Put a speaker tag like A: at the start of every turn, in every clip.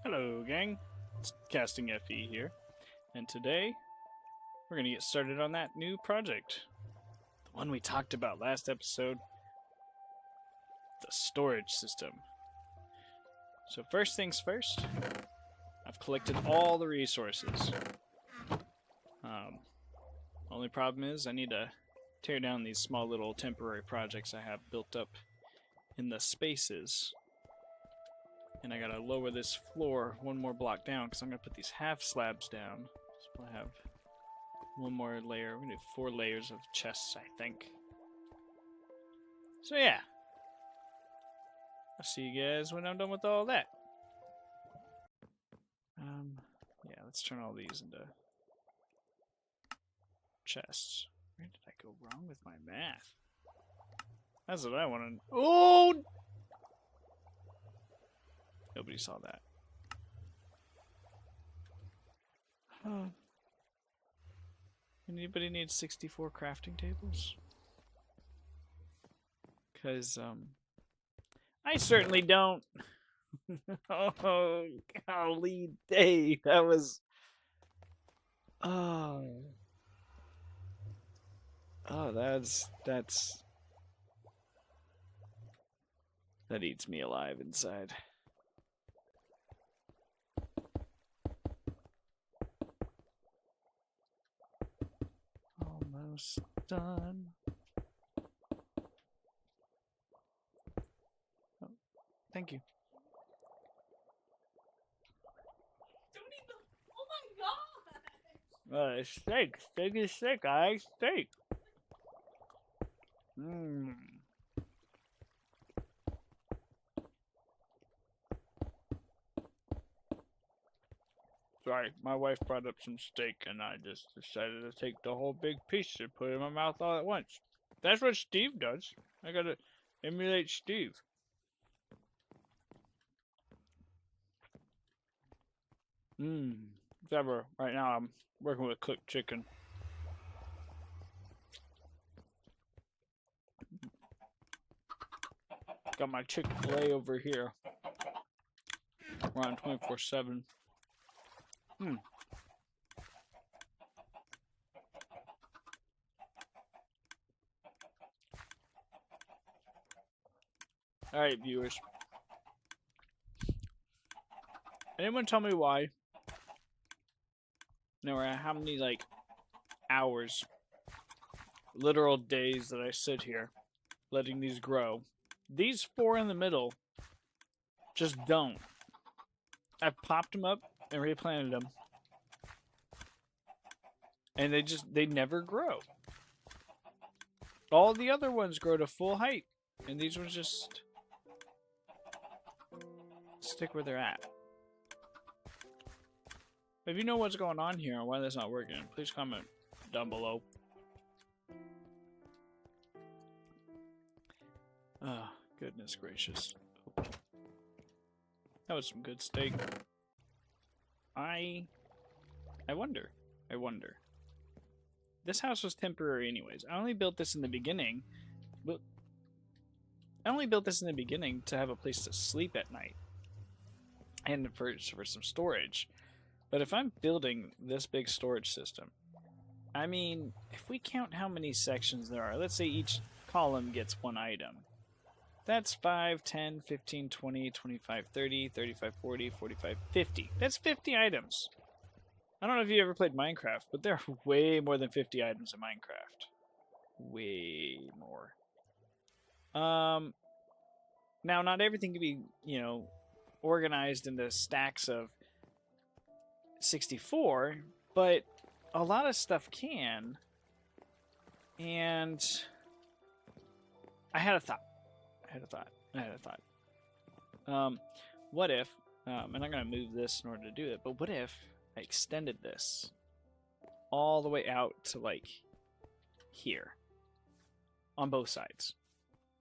A: Hello, gang. It's CastingFe here, and today we're going to get started on that new project. The one we talked about last episode, the storage system. So first things first, I've collected all the resources. Only problem is I need to tear down these small little temporary projects I have built up in the spaces. And I gotta lower this floor one more block down because I'm gonna put these half slabs down. So we'll have one more layer. We're gonna do 4 layers of chests, I think. So yeah. I'll see you guys when I'm done with all that. Yeah, let's turn all these into chests. Where did I go wrong with my math? That's what I want to. Oh! Nobody saw that. Huh. Anybody need 64 crafting tables? Because, I certainly don't. Oh, golly day. That was... Oh. Oh, that's... That eats me alive inside. Almost done. Oh, thank you.
B: Don't even. Oh my god!
A: Steak. Steak is sick, guys. Steak. Mmm. Sorry, my wife brought up some steak and I just decided to take the whole big piece and put it in my mouth all at once. That's what Steve does. I gotta emulate Steve. Whatever. Right now I'm working with cooked chicken. Got my Chick-fil-A over here. We're on 24/7. Alright, viewers. Anyone tell me why? No matter how many, hours, literal days that I sit here, letting these grow, these 4 in the middle just don't. I've popped them up and replanted them. And they never grow. All the other ones grow to full height. And these ones just stick where they're at. If you know what's going on here and why that's not working, please comment down below. Oh, goodness gracious. That was some good steak. I wonder. This house was temporary anyways. I only built this in the beginning. I only built this in the beginning to have a place to sleep at night. And for some storage. But if I'm building this big storage system, I mean, if we count how many sections there are, let's say each column gets 1 item. That's 5, 10, 15, 20, 25, 30, 35, 40, 45, 50. That's 50 items. I don't know if you ever played Minecraft, but there are way more than 50 items in Minecraft. Way more. Now, not everything can be, organized into stacks of 64, but a lot of stuff can. And I had a thought. What if, and I'm going to move this in order to do it, but what if I extended this all the way out to, here on both sides?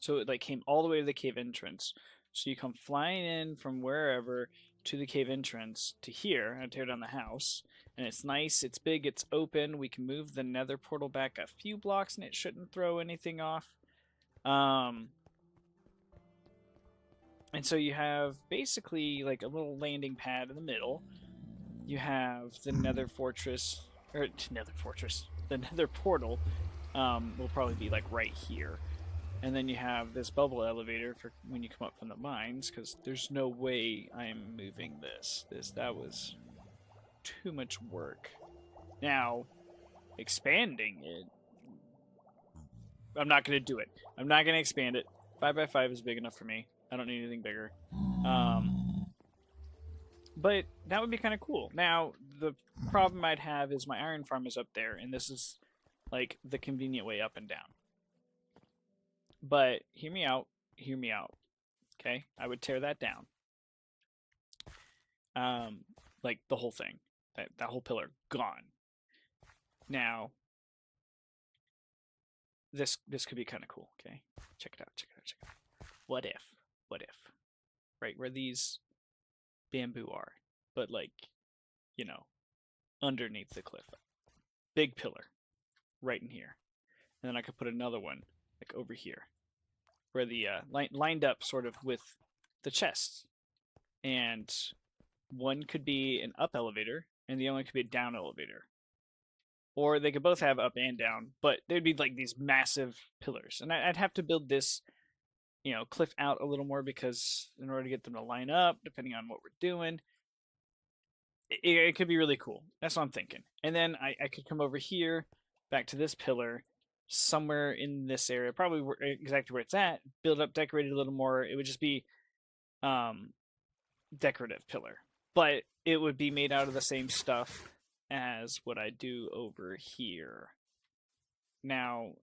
A: So it, came all the way to the cave entrance. So you come flying in from wherever to the cave entrance to here. I tear down the house. And it's nice, it's big, it's open. We can move the nether portal back a few blocks and it shouldn't throw anything off. And so you have basically like a little landing pad in the middle. You have the Nether Fortress, or Nether Fortress, the Nether Portal will probably be like right here. And then you have this bubble elevator for when you come up from the mines, because there's no way I'm moving this. That was too much work. Now, expanding it, I'm not going to do it. I'm not going to expand it. 5x5 is big enough for me. I don't need anything bigger. But that would be kind of cool. Now, the problem I'd have is my iron farm is up there, and this is like the convenient way up and down. But hear me out. Hear me out. Okay? I would tear that down. Like the whole thing. That whole pillar gone. Now, this could be kind of cool, okay? Check it out, check it out, check it out. What if, right where these bamboo are, but like, you know, underneath the cliff. Big pillar right in here. And then I could put another one like over here where the lined up sort of with the chests. And one could be an up elevator and the other one could be a down elevator. Or they could both have up and down, but they'd be like these massive pillars. And I'd have to build this, cliff out a little more because in order to get them to line up, depending on what we're doing, it could be really cool. That's what I'm thinking. And then I could come over here, back to this pillar, somewhere in this area, probably exactly where it's at, build up, decorate it a little more. It would just be decorative pillar, but it would be made out of the same stuff as what I do over here. Now,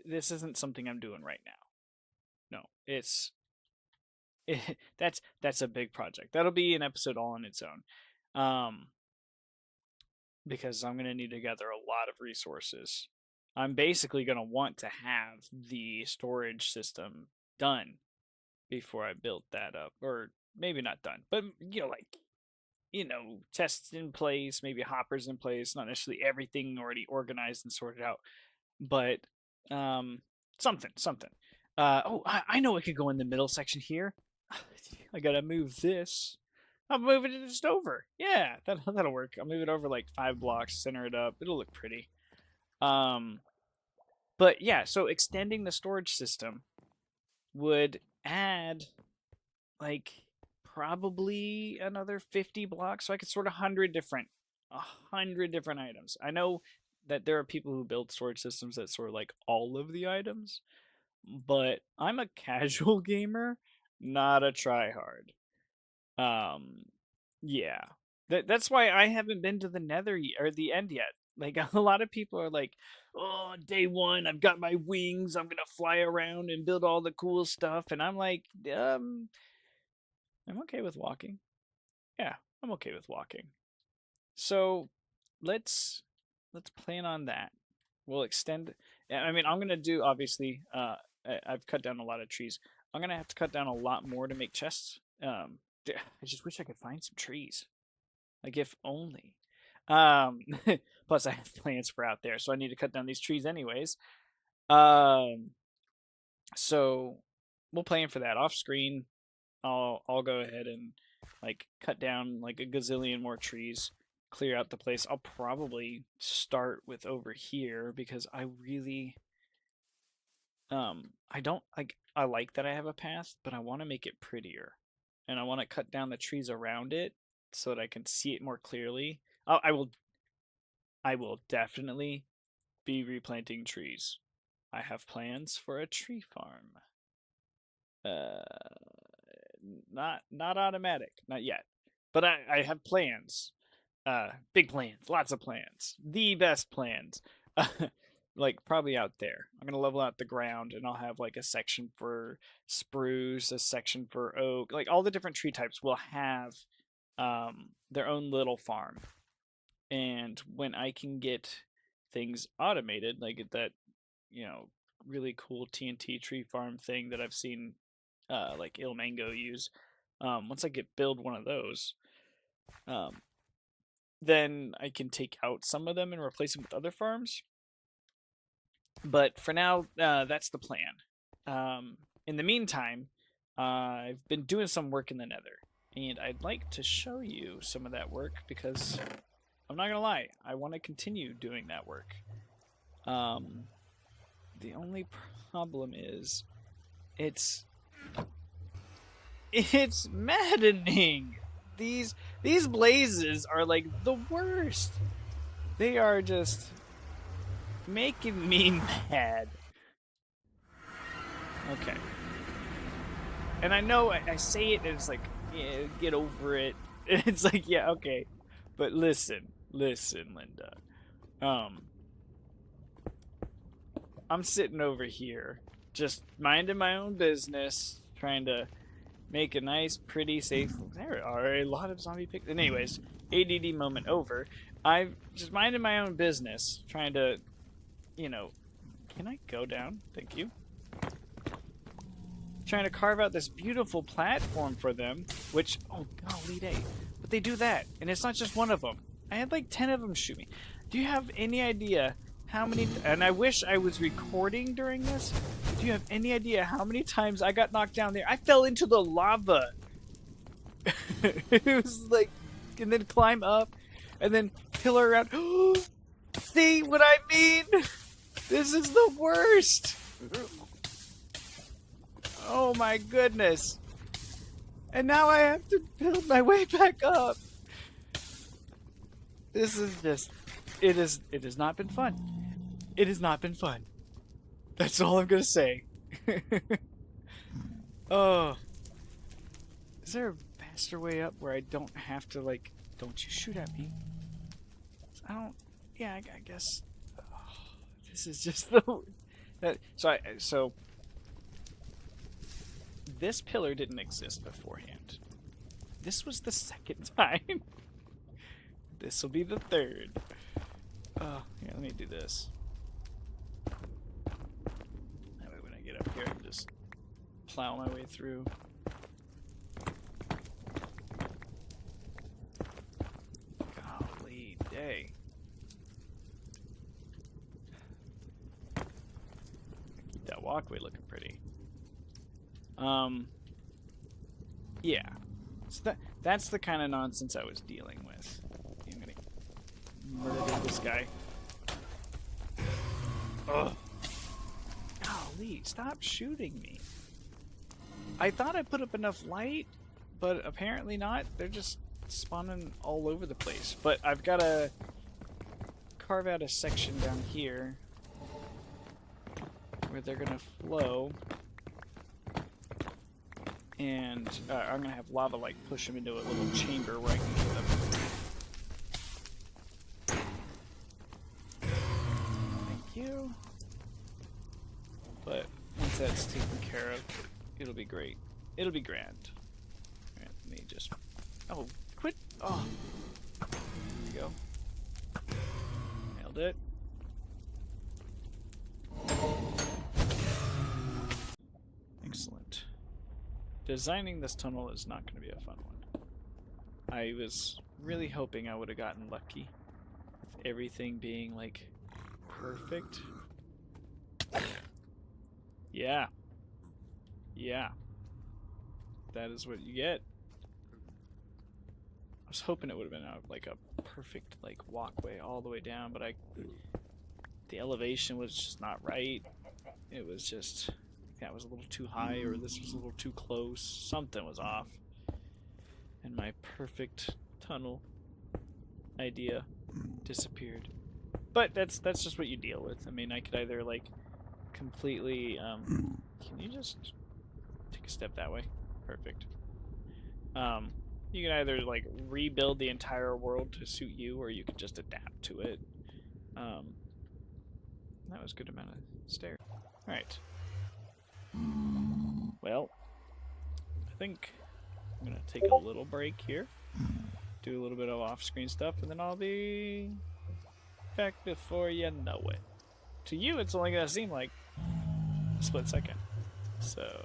A: this isn't something I'm doing right now. No, that's a big project. That'll be an episode all on its own, because I'm gonna need to gather a lot of resources. I'm basically gonna want to have the storage system done before I build that up, or maybe not done, but chests in place, maybe hoppers in place, not necessarily everything already organized and sorted out, but something. I know it could go in the middle section here. I gotta move this. I'll move it just over. Yeah, that'll work. I'll move it over like 5 blocks, center it up. It'll look pretty. But yeah, so extending the storage system would add like probably another 50 blocks, so I could sort 100 different items. I know that there are people who build storage systems that sort like all of the items, but I'm a casual gamer, not a tryhard. Yeah, that's why I haven't been to the Nether or the end yet. Like a lot of people are like, "Oh, day one, I've got my wings. I'm gonna fly around and build all the cool stuff," and I'm like, I'm okay with walking. Yeah, I'm okay with walking. So let's plan on that. We'll extend. I mean, I'm gonna do obviously. I've cut down a lot of trees. I'm gonna have to cut down a lot more to make chests. I just wish I could find some trees. Like if only. Um, Plus I have plans for out there, so I need to cut down these trees anyways. Um, so we'll plan for that off screen. I'll go ahead and like cut down like a gazillion more trees, clear out the place. I'll probably start with over here because I really I don't like I like that I have a path, but I want to make it prettier. And I want to cut down the trees around it so that I can see it more clearly. I will definitely be replanting trees. I have plans for a tree farm. Uh not automatic, not yet. But I have plans. Big plans, lots of plans. The best plans. Like probably out there. I'm gonna level out the ground and I'll have like a section for spruce, a section for oak. Like all the different tree types will have their own little farm. And when I can get things automated, like that, you know, really cool TNT tree farm thing that I've seen like Ilmango use. Once I get build one of those, um, then I can take out some of them and replace them with other farms. But for now, that's the plan. In the meantime, I've been doing some work in the Nether, and I'd like to show you some of that work because I'm not gonna lie, I want to continue doing that work. The only problem is it's maddening. These blazes are like the worst. They are just making me mad. Okay. And I know I say it and it's like, yeah, get over it. And it's like, yeah, okay. But listen, Linda. I'm sitting over here, just minding my own business, trying to make a nice, pretty, safe. There are a lot of zombie pics. Anyways, ADD moment over. I'm just minding my own business, trying to, you know, can I go down? Thank you. Trying to carve out this beautiful platform for them, which, oh golly day, but they do that, and it's not just one of them. I had like 10 of them shoot me. Do you have any idea how many, and I wish I was recording during this, do you have any idea how many times I got knocked down there? I fell into the lava. It was like, and then climb up, and then pillar around. See what I mean? This is the worst. Oh my goodness. And now I have to build my way back up. This is just, it has not been fun. It has not been fun. That's all I'm gonna say. Oh. Is there a faster way up where I don't have to, like, don't you shoot at me? I don't, yeah, I guess. Oh, this is just the, so this pillar didn't exist beforehand. This was the second time. This will be the third. Oh, yeah, let me do this. That way when I get up here, I can just plow my way through. Golly day. Keep that walkway looking pretty. Yeah. So that's the kind of nonsense I was dealing with. I'm gonna murder this guy. Ugh. Golly, stop shooting me. I thought I put up enough light, but apparently not. They're just spawning all over the place. But I've got to carve out a section down here where they're gonna flow. And I'm gonna have lava like push them into a little chamber where I can get them. Thank you. But once that's taken care of, it'll be great. It'll be grand. Alright, let me just. Oh, quit! Oh, there we go. Nailed it. Excellent. Designing this tunnel is not going to be a fun one. I was really hoping I would have gotten lucky with everything being like perfect. Yeah. Yeah. That is what you get. I was hoping it would have been like a perfect like walkway all the way down, but the elevation was just not right. It was just, that was a little too high, or this was a little too close. Something was off. And my perfect tunnel idea disappeared. But that's just what you deal with. I mean, I could either like completely can you just take a step that way? Perfect. You can either like rebuild the entire world to suit you, or you could just adapt to it. That was a good amount of stairs. Alright. Well, I think I'm gonna take a little break here, do a little bit of off-screen stuff, and then I'll be back before you know it. To you, it's only gonna seem like a split second. So,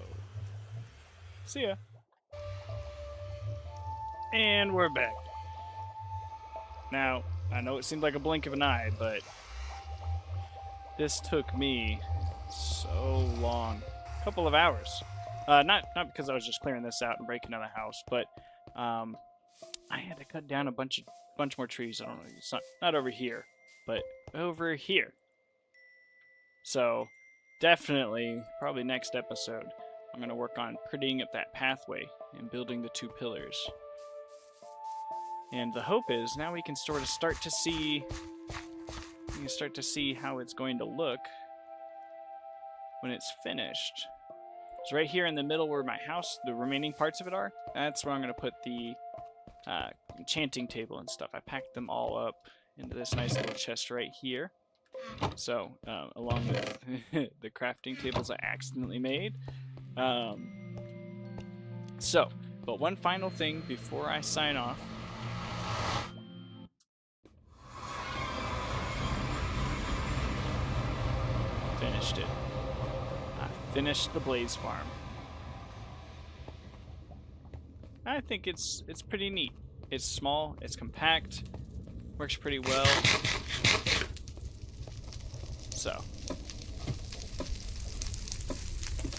A: see ya. And we're back. Now, I know it seemed like a blink of an eye, but this took me so long. A couple of hours. Not because I was just clearing this out and breaking another house, but I had to cut down a bunch more trees. I don't know. It's not over here, but over here. So definitely, probably next episode, I'm gonna work on prettying up that pathway and building the 2 pillars. And the hope is now we can sort of start to see how it's going to look when it's finished. So right here in the middle where my house, the remaining parts of it are, that's where I'm going to put the enchanting table and stuff. I packed them all up into this nice little chest right here. So along with the crafting tables I accidentally made. But one final thing before I sign off. Finished it. I finished the Blaze Farm. I think it's pretty neat. It's small, it's compact, works pretty well. So,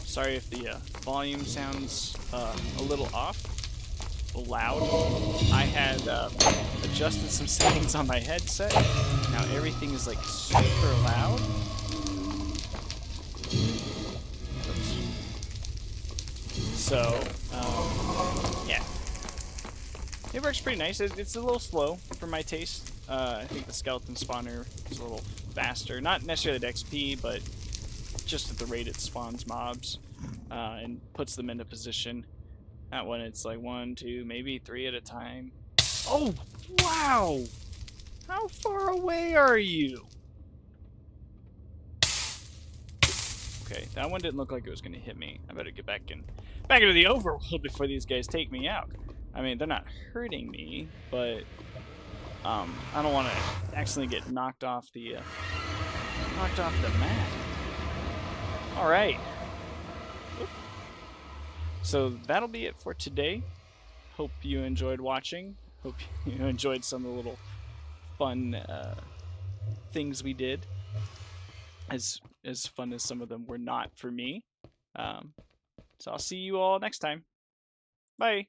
A: sorry if the volume sounds a little off, loud. I had adjusted some settings on my headset. Now everything is like super loud. So, yeah. It works pretty nice. It's a little slow for my taste. I think the skeleton spawner is a little faster. Not necessarily at XP, but just at the rate it spawns mobs and puts them into position. That one, it's like 1, 2, maybe 3 at a time. Oh, wow! How far away are you? Okay, that one didn't look like it was going to hit me. I better get back into the overworld before these guys take me out. I mean, they're not hurting me, but I don't want to accidentally get knocked off the map. All right. So that'll be it for today. Hope you enjoyed watching. Hope you enjoyed some of the little fun things we did. As fun as some of them were not for me. So I'll see you all next time. Bye.